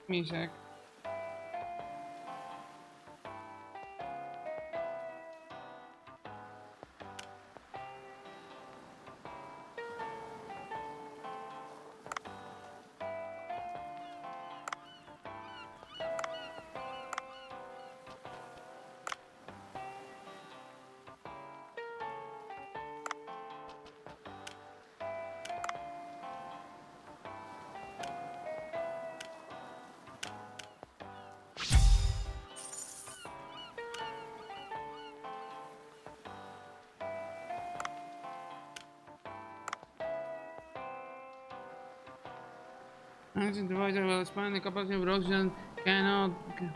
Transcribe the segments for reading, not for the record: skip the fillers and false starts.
Me a sec. Ancient divisor will expand the capacity of oxygen cannot. Okay.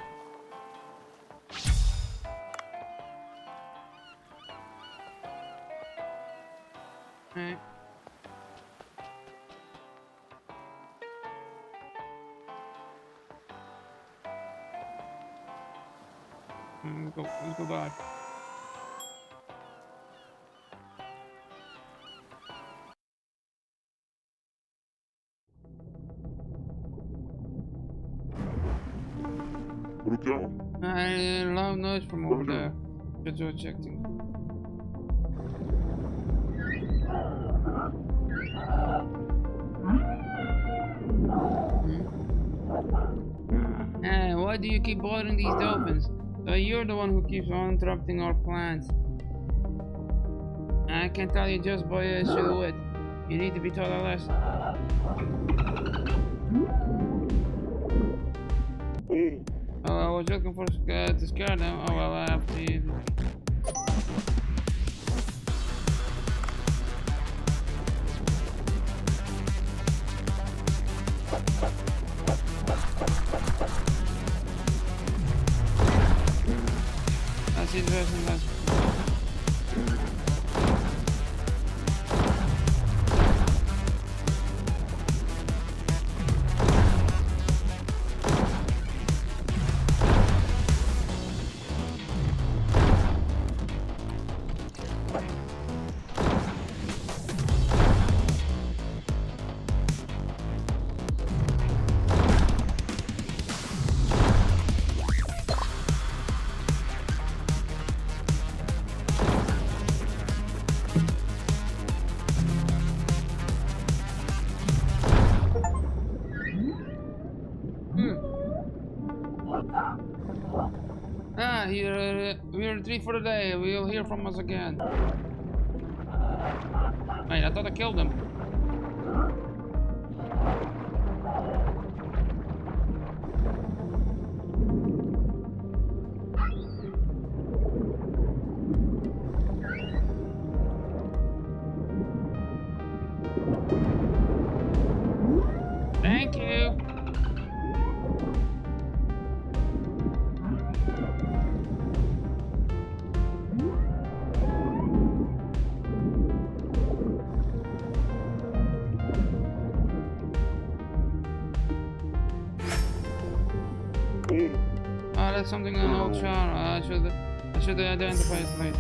Let's go back. What down? I loud noise from over there. Just checking. Hey, why do you keep bothering these dolphins? So you're the one who keeps on interrupting our plans. I can tell you just by a silhouette. You need to be taught a lesson. Oh, I was looking for to scare them. Oh well, I have to. That's interesting. That's. Ah, here we retreat for the day. We'll hear from us again. Wait, I thought I killed him. Thank you. Oh, that's something an old char. I should identify it later.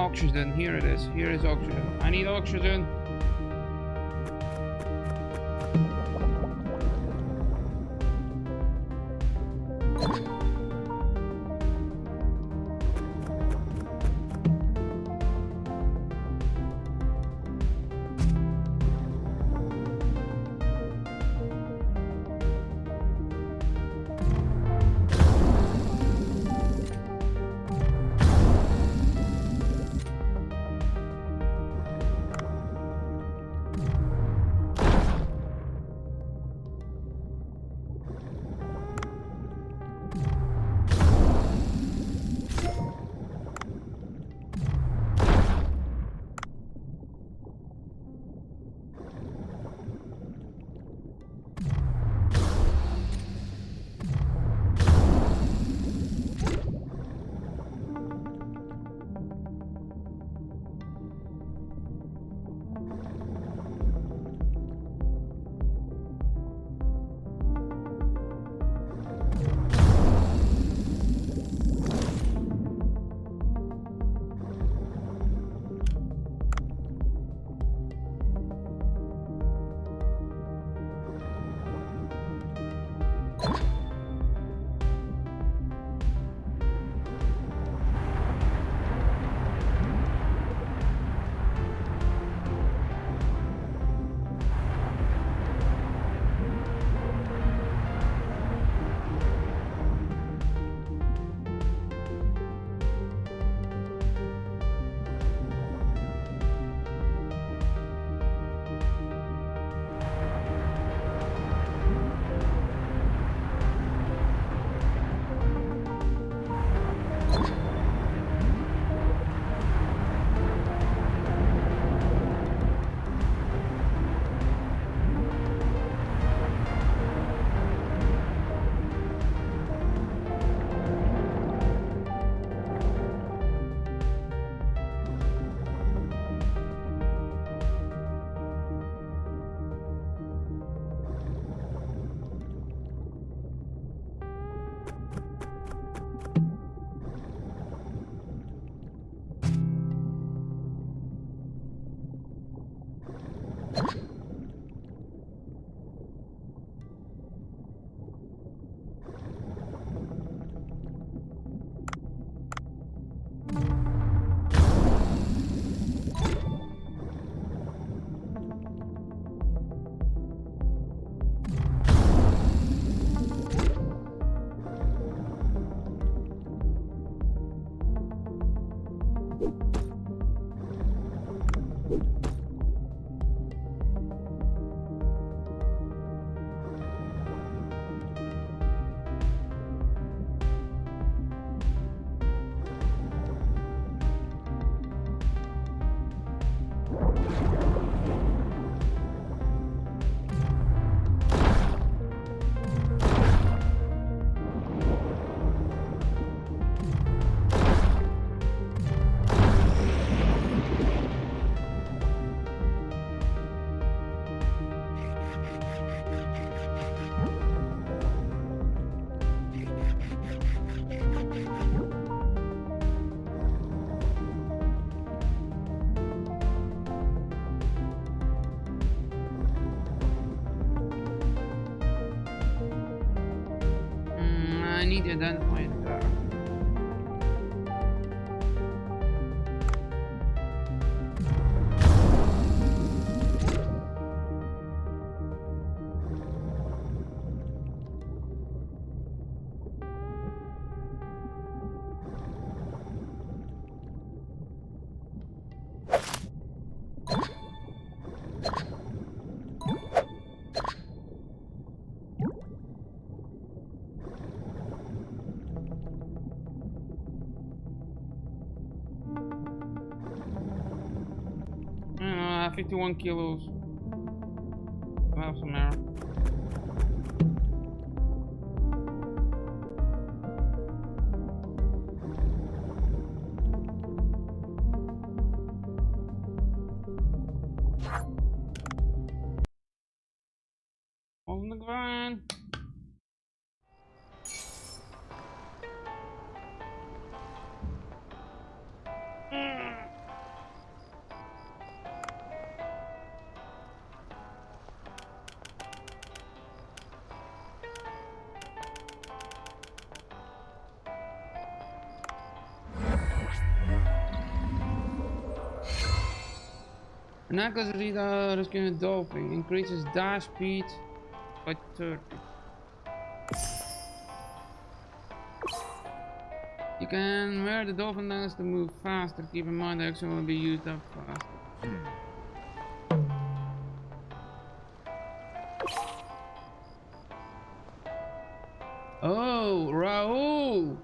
oxygen. Here it is. Here is oxygen. I need oxygen. need to identify that. I don't know, 51 kilos. I have some arrow. On the ground. Knuckles Rita rescuing a dolphin. Increases dash speed by 30. You can wear the dolphin knuckles to move faster. Keep in mind the action will be used up faster. Oh, Raul!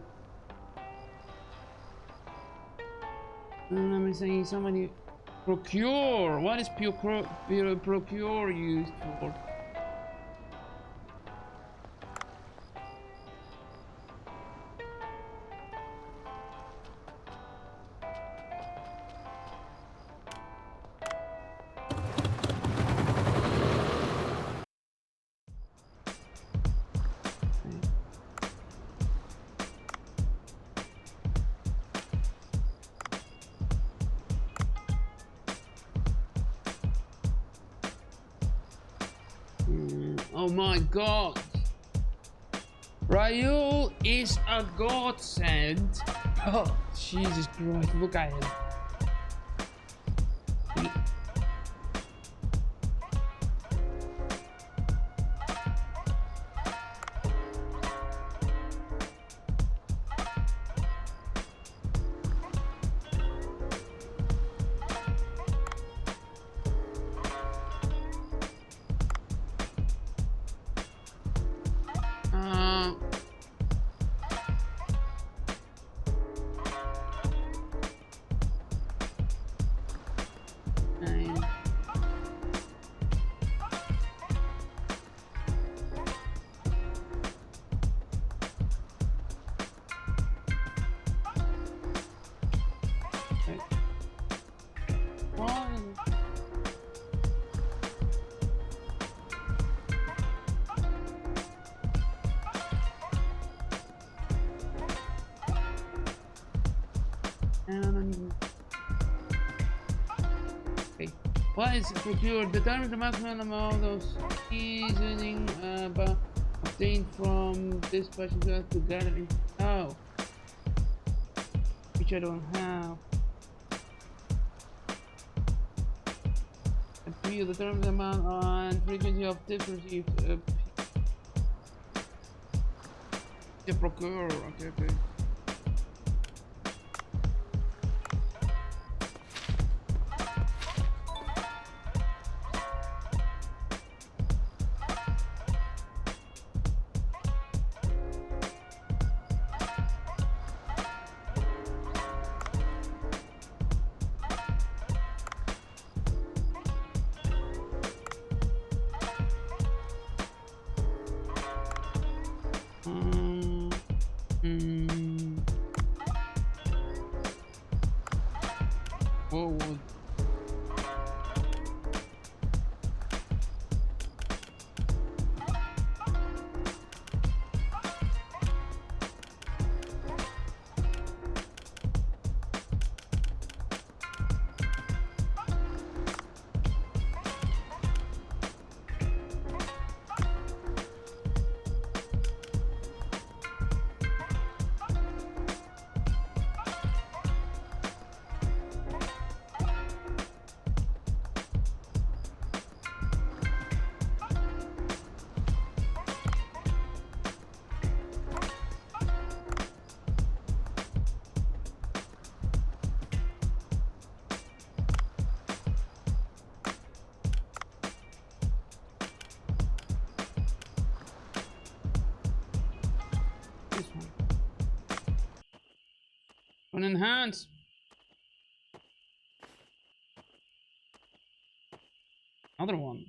Let me see, somebody... Procure! What is procure used for? Oh my god! Raul is a godsend! Oh, Jesus Christ, look at him. What is procured? Determines the maximum amount of seasoning obtained from this special to gather in. Oh, which I don't have. Appeal determines the amount and frequency of tips received. The procure. Okay. Whoa. An enhance. Another one.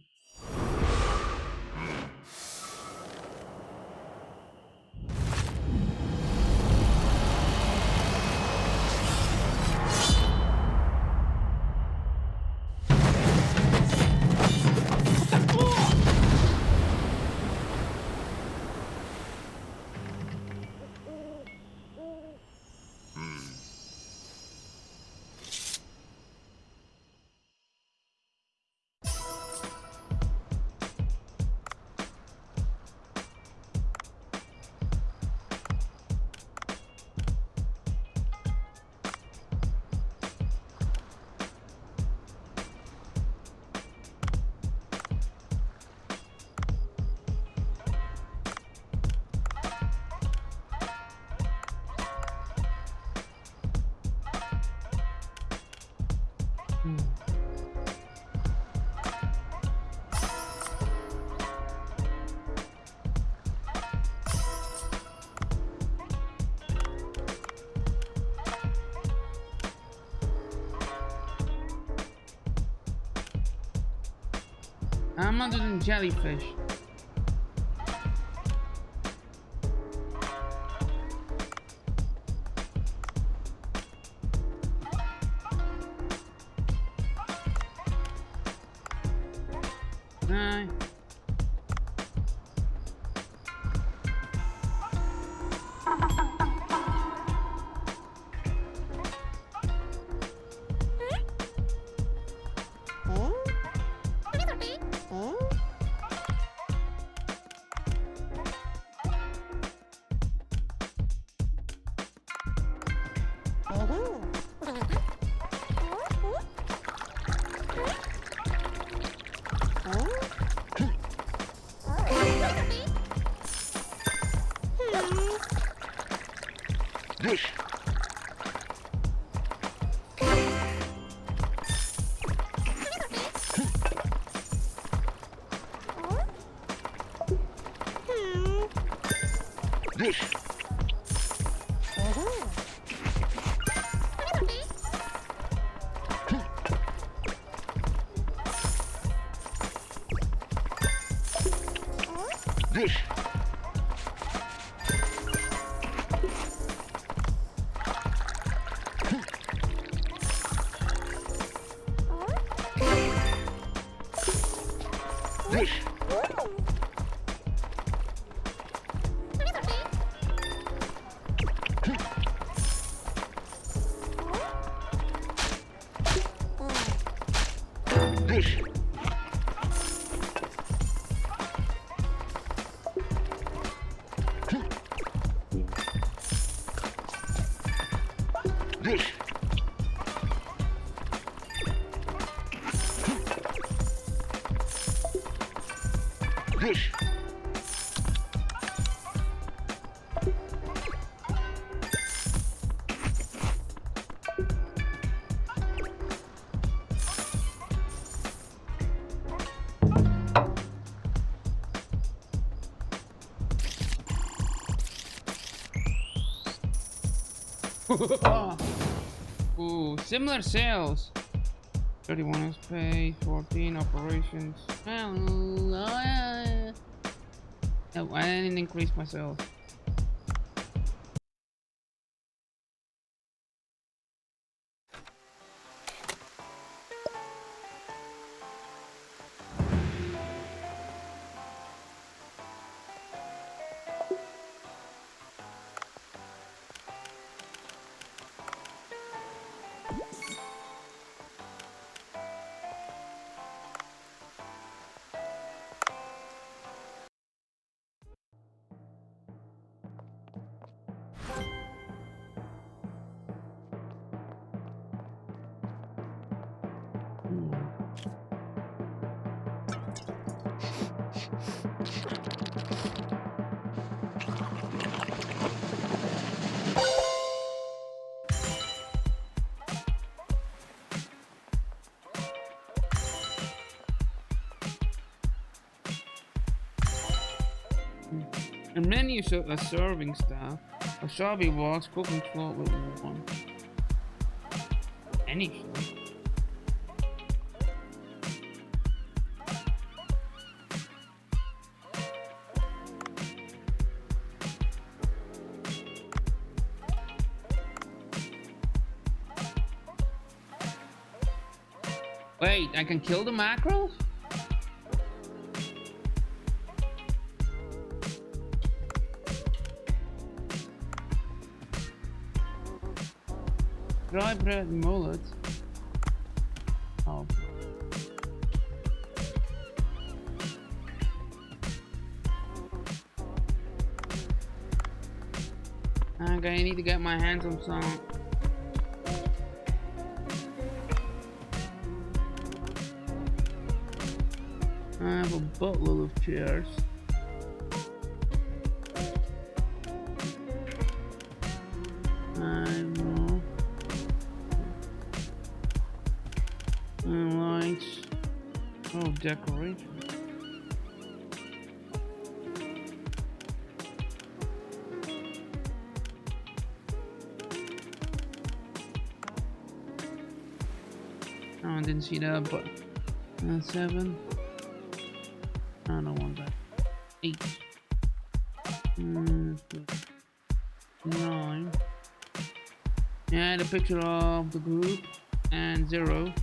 I'm under the jellyfish. Aye. Ooh, similar sales. 31 space, 14 operations. Well, I didn't increase my sales. And menu a serving staff, a shopping box, cooking floor with one. Anything. Wait, I can kill the mackerels? Dry bread mullet. Oh. Okay, I need to get my hands on some. I have a buttload of chairs. Lights. Oh, decoration. Oh, I didn't see that, but 7. I don't want that. 8. 9. Add a picture of the group and 0.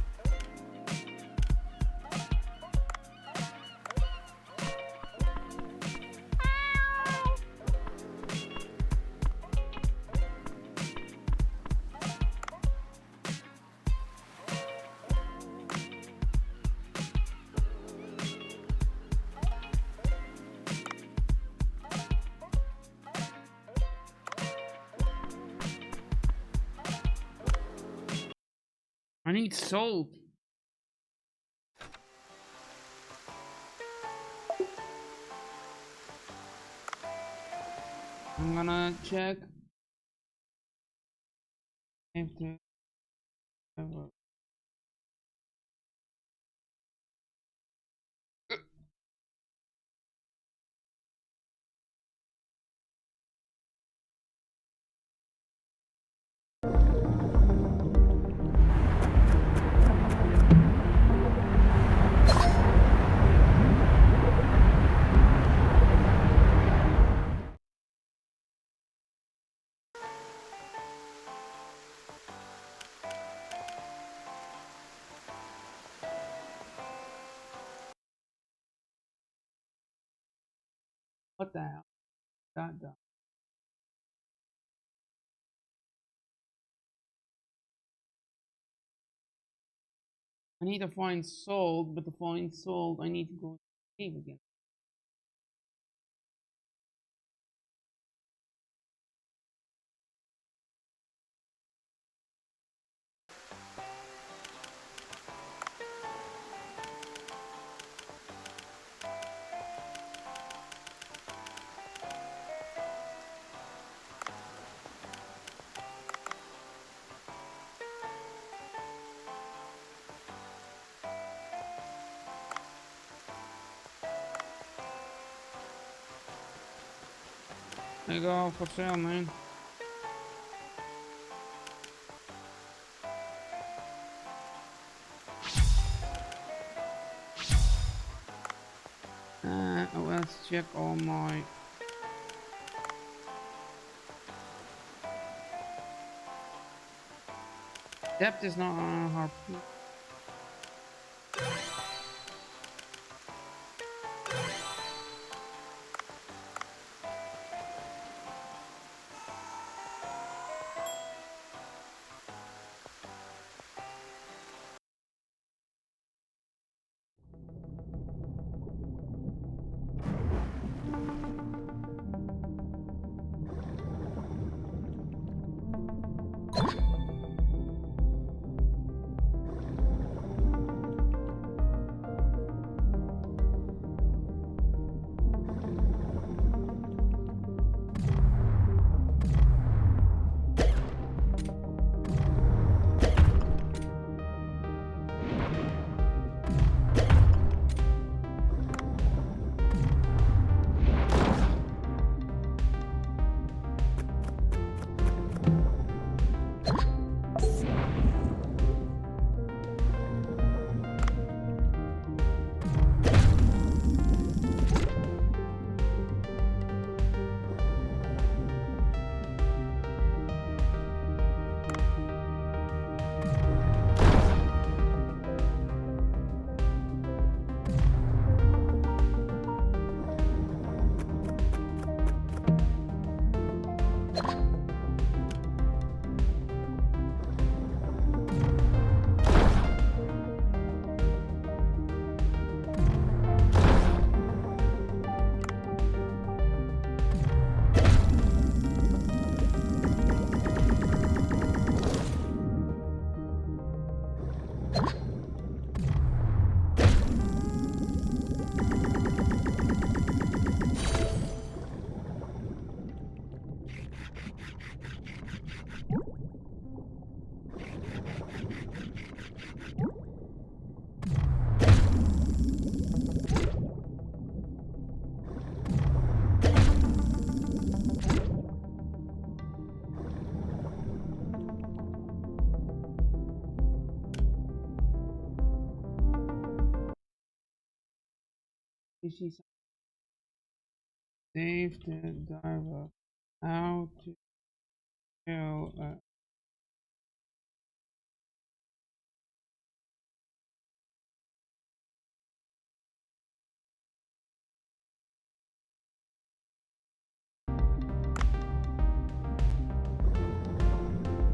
I need salt. I'm gonna check if the what the hell? Done. I need to find salt, but to find salt, I need to go to the cave again. There you go, for sale, man. Let's check all my depth is not on a harpoon. see some Dave the Diver, how to kill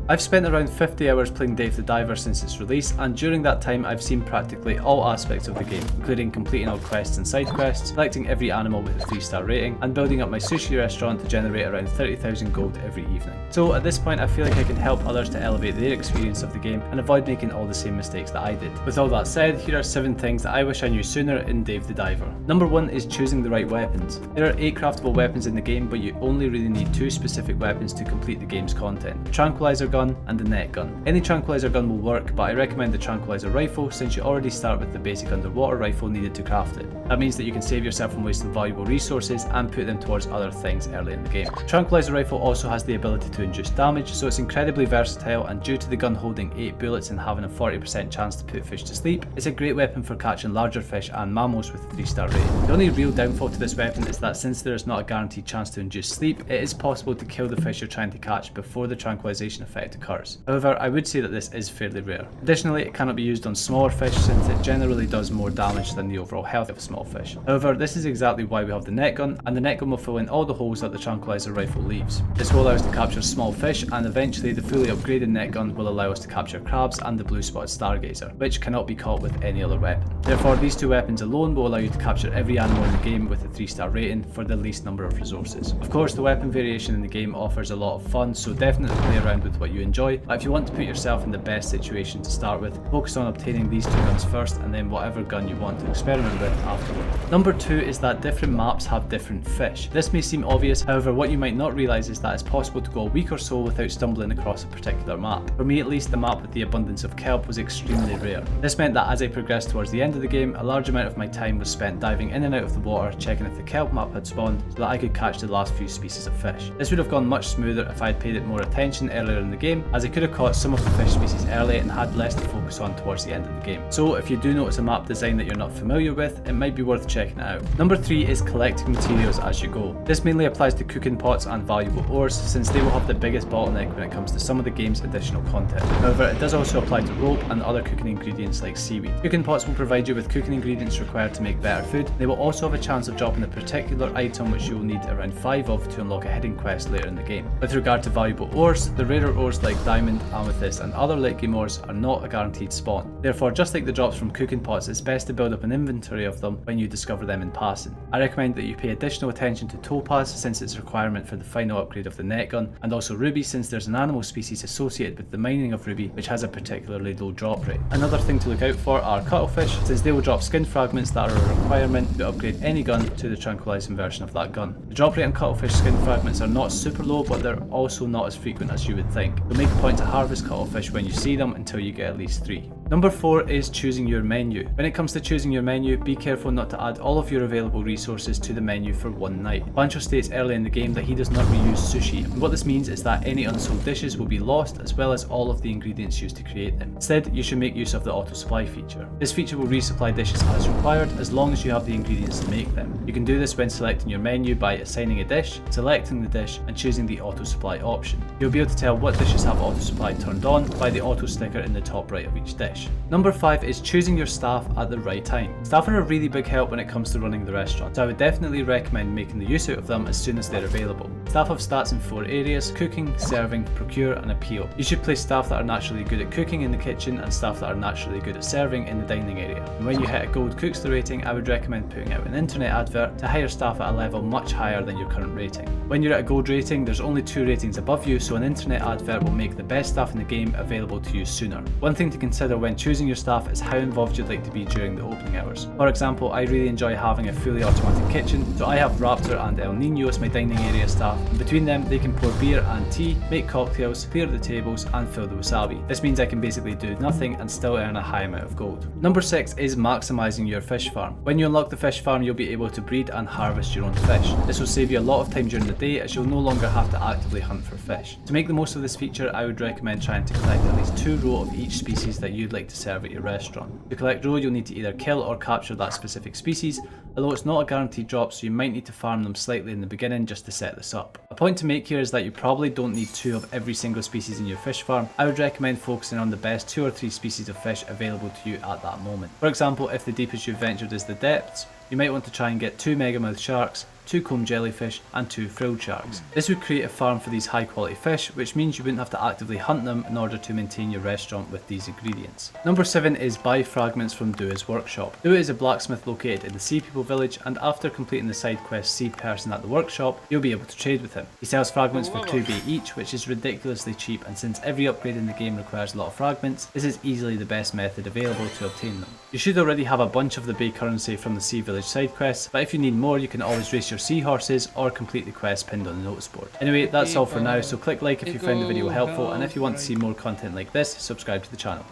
I've spent around 50 hours playing Dave the Diver since its release, and during that time I've seen practically all aspects of the game, including completing all quests and side quests, collecting every animal with a 3-star rating, and building up my sushi restaurant to generate around 30,000 gold every evening. So at this point I feel like I can help others to elevate their experience of the game and avoid making all the same mistakes that I did. With all that said, here are 7 things that I wish I knew sooner in Dave the Diver. Number 1 is choosing the right weapons. There are 8 craftable weapons in the game, but you only really need 2 specific weapons to complete the game's content: the tranquilizer gun and the net gun. Any tranquilizer gun will work, but I recommend the tranquilizer rifle since you already start with the basic underwater rifle needed to craft it. That means that you can save yourself from wasting valuable resources and put them towards other things early in the game. The tranquilizer rifle also has the ability to induce damage, so it's incredibly versatile, and due to the gun holding 8 bullets and having a 40% chance to put fish to sleep, it's a great weapon for catching larger fish and mammals with a 3-star rating. The only real downfall to this weapon is that since there is not a guaranteed chance to induce sleep, it is possible to kill the fish you're trying to catch before the tranquilization effect occurs. However, I would say that this is fairly rare. Additionally, it cannot be used on smaller fish since it generally does more damage than the overall health of a small fish. However, this is exactly why we have the net gun, and the net gun will fill in all the holes that the tranquilizer rifle leaves. This will allow us to capture small fish, and eventually the fully upgraded net gun will allow us to capture crabs and the blue spotted stargazer, which cannot be caught with any other weapon. Therefore, these 2 weapons alone will allow you to capture every animal in the game with a 3-star rating for the least number of resources. Of course, the weapon variation in the game offers a lot of fun, so definitely play around with what you enjoy, but if you want to put yourself in the best situation to start with, focus on obtaining these 2 guns first and then whatever gun you want to experiment with afterward. Number 2 is that different maps have different fish. This may seem obvious, however what you might not realise is that it's possible to go a week or so without stumbling across a particular map. For me at least, the map with the abundance of kelp was extremely rare. This meant that as I progressed towards the end of the game, a large amount of my time was spent diving in and out of the water, checking if the kelp map had spawned so that I could catch the last few species of fish. This would have gone much smoother if I had paid it more attention earlier in the game, as I could have caught some of the fish species early and had less to focus on towards the end of the game. So if you do notice a map design that you're not familiar with, it might be worth checking it out. Number 3 is collecting materials as you go. This mainly applies to cooking pots and valuable ores, since they will have the biggest bottleneck when it comes to some of the game's additional content. However, it does also apply to rope and other cooking ingredients like seaweed. Cooking pots will provide you with cooking ingredients required to make better food. They will also have a chance of dropping a particular item which you will need around 5 of to unlock a hidden quest later in the game. With regard to valuable ores, the rarer ores like diamond, amethyst and other late game ores are not a guaranteed spawn. Therefore, just like the drops from cooking pots, it's best to build up an inventory of them when you discover them in passing. I recommend that you pay additional attention to topaz since it's a requirement for the final upgrade of the net gun, and also ruby since there's an animal species associated with the mining of ruby which has a particularly low drop rate. Another thing to look out for are cuttlefish, since they will drop skin fragments that are a requirement to upgrade any gun to the tranquilizing version of that gun. The drop rate on cuttlefish skin fragments are not super low, but they're also not as frequent as you would think. So make a point to harvest cuttlefish when you see them until you get at least 3. Number 4 is choosing your menu. When it comes to choosing your menu, be careful not to add all of your available resources to the menu for one night. Bancho states early in the game that he does not reuse sushi, and what this means is that any unsold dishes will be lost as well as all of the ingredients used to create them. Instead, you should make use of the auto supply feature. This feature will resupply dishes as required as long as you have the ingredients to make them. You can do this when selecting your menu by assigning a dish, selecting the dish and choosing the auto supply option. You'll be able to tell what dishes have auto supply turned on by the auto sticker in the top right of each dish. Number 5 is choosing your staff at the right time. Staff are a really big help when it comes to running the restaurant, so I would definitely recommend making the use out of them as soon as they're available. Staff have stats in 4 areas: cooking, serving, procure and appeal. You should place staff that are naturally good at cooking in the kitchen and staff that are naturally good at serving in the dining area. And when you hit a gold cookster rating, I would recommend putting out an internet advert to hire staff at a level much higher than your current rating. When you're at a gold rating, there's only 2 ratings above you, so an internet advert will make the best staff in the game available to you sooner. One thing to consider when choosing your staff is how involved you'd like to be during the opening hours. For example, I really enjoy having a fully automatic kitchen, so I have Raptor and El Nino as my dining area staff, And between them, they can pour beer and tea, make cocktails, clear the tables, and fill the wasabi. This means I can basically do nothing and still earn a high amount of gold. Number 6 is maximising your fish farm. When you unlock the fish farm, you'll be able to breed and harvest your own fish. This will save you a lot of time during the day, as you'll no longer have to actively hunt for fish. To make the most of this feature, I would recommend trying to collect at least 2 roe of each species that you'd like to serve at your restaurant. To collect roe, you'll need to either kill or capture that specific species, although it's not a guaranteed drop, so you might need to farm them slightly in the beginning just to set this up. A point to make here is that you probably don't need 2 of every single species in your fish farm. I would recommend focusing on the best 2 or 3 species of fish available to you at that moment. For example, if the deepest you've ventured is the depths, you might want to try and get 2 megamouth sharks, 2 comb jellyfish and 2 frilled sharks. This would create a farm for these high quality fish, which means you wouldn't have to actively hunt them in order to maintain your restaurant with these ingredients. Number 7 is buy fragments from Dua's workshop. Dua is a blacksmith located in the Sea People village, and after completing the side quest Sea Person at the workshop, you'll be able to trade with him. He sells fragments for 2 bay each, which is ridiculously cheap, and since every upgrade in the game requires a lot of fragments, this is easily the best method available to obtain them. You should already have a bunch of the bay currency from the Sea Village side quests, but if you need more, you can always race your seahorses or complete the quest pinned on the notice board. Anyway, that's all for now, so click like if you found the video helpful, and if you want to see more content like this, subscribe to the channel.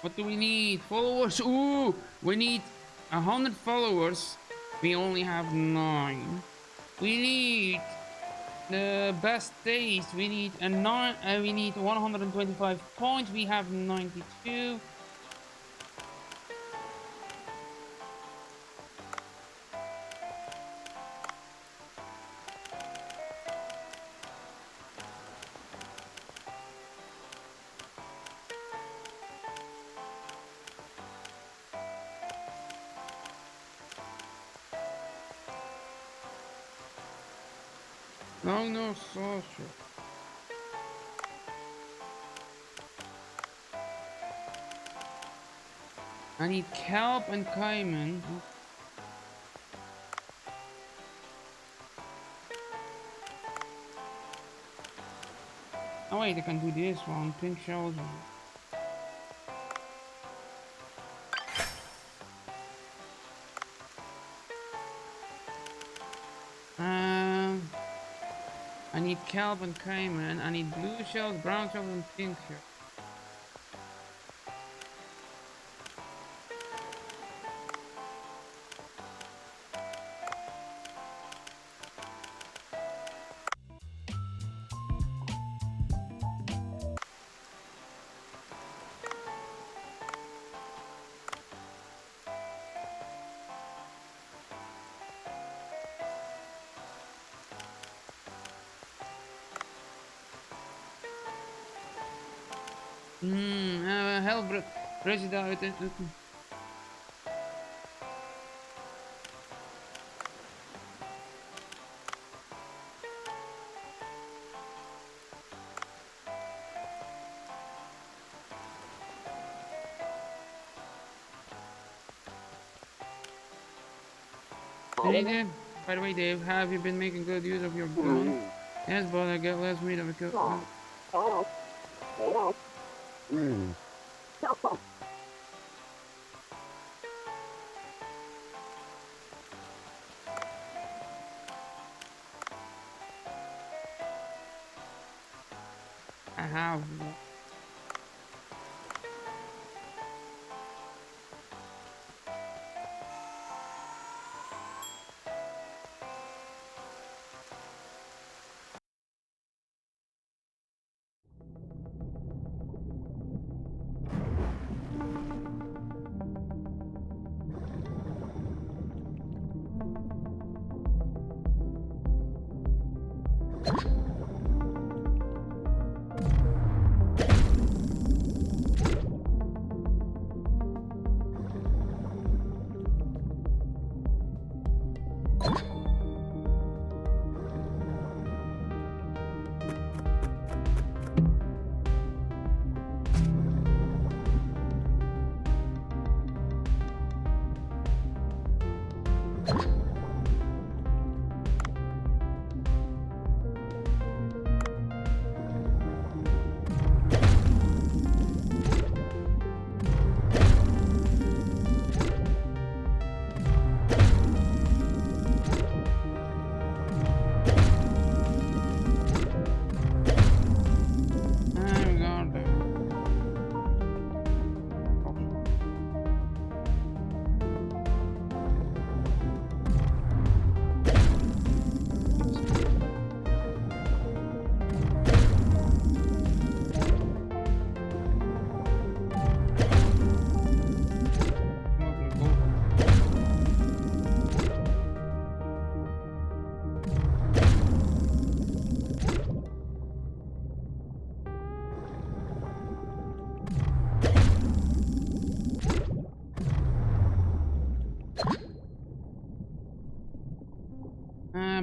What do we need? Followers? Ooh, we need 100 followers. We only have 9. We need the best taste. We need a 9. We need 125 points. We have 92. No social. I need kelp and cayman. Oh wait, I can do this one. Pink shells. I need kelp and cayman. I need blue shells, brown shells, and pink shells. Help, President. Dave, by the way, Dave, have you been making good use of your gun? Yes, but I get less meat of a kill. I have.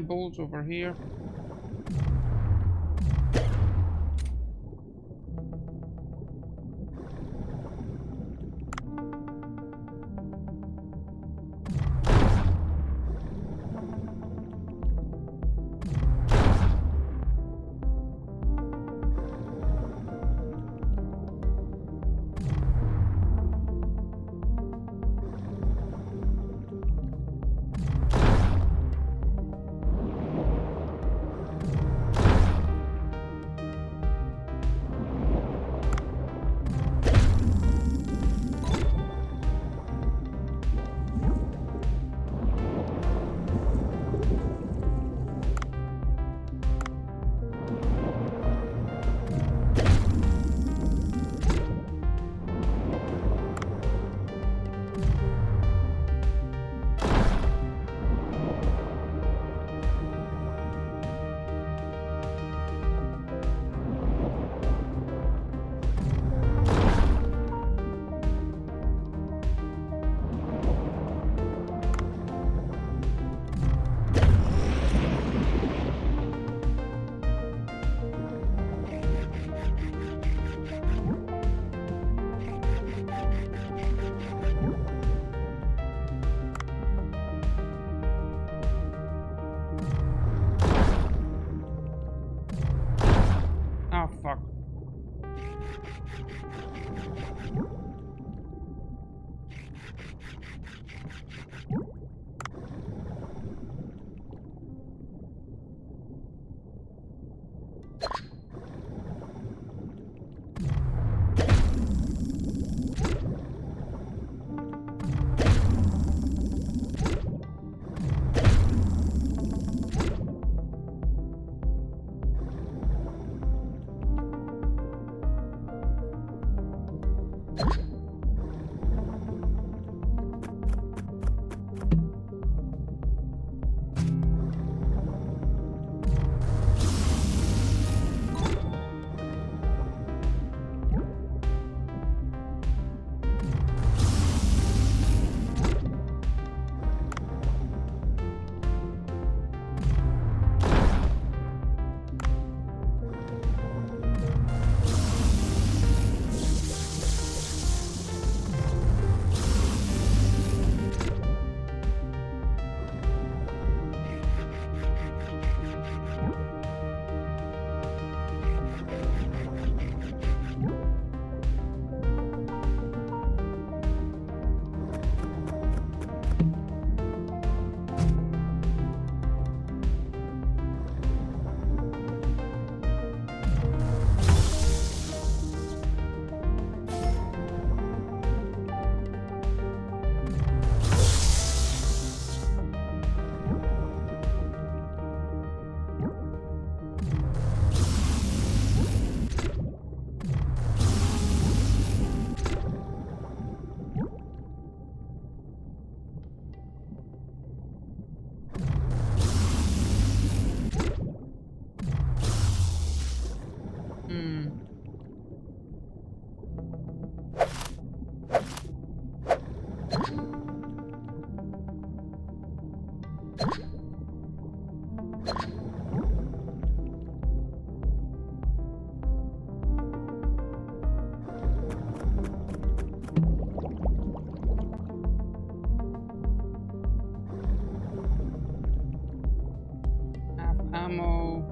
bolts over here. Oh fuck. Ammo.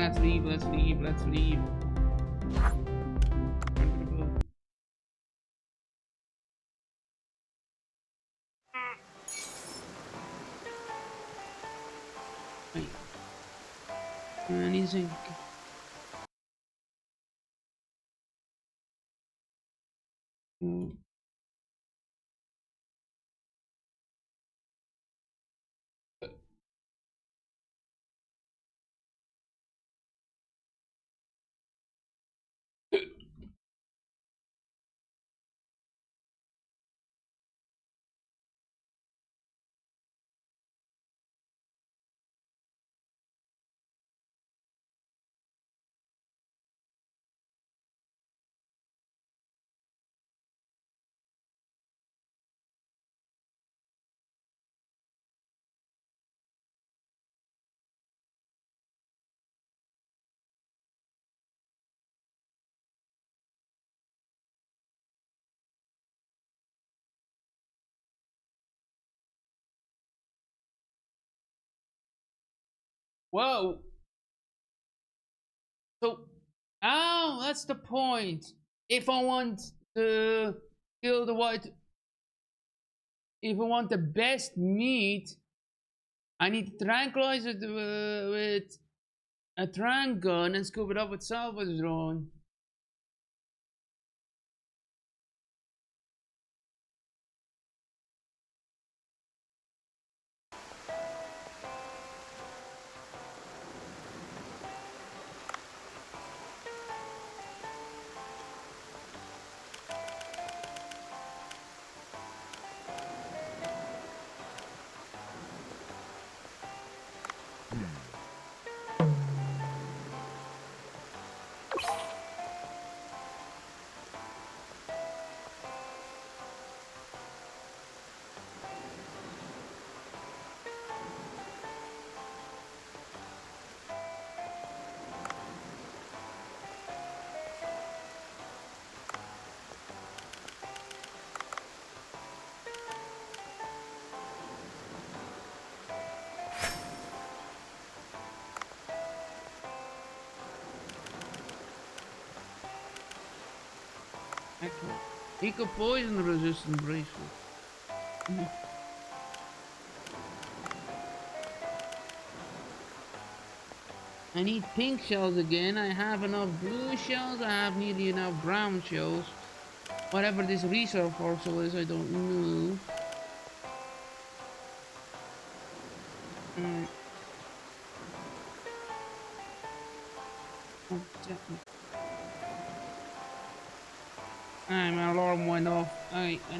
Let's leave, let's leave, let's leave. Wait. Anything. Whoa. So, oh, that's the point. If I want to kill the white, if I want the best meat, I need to tranquilize it with a trank gun and scoop it up with salvage drone. Excellent. Eco poison resistant bracelet. I need pink shells again. I have enough blue shells. I have nearly enough brown shells. Whatever this reserve parcel is, I don't know. Alright. Oh, definitely. Alright, my alarm went off. Alright.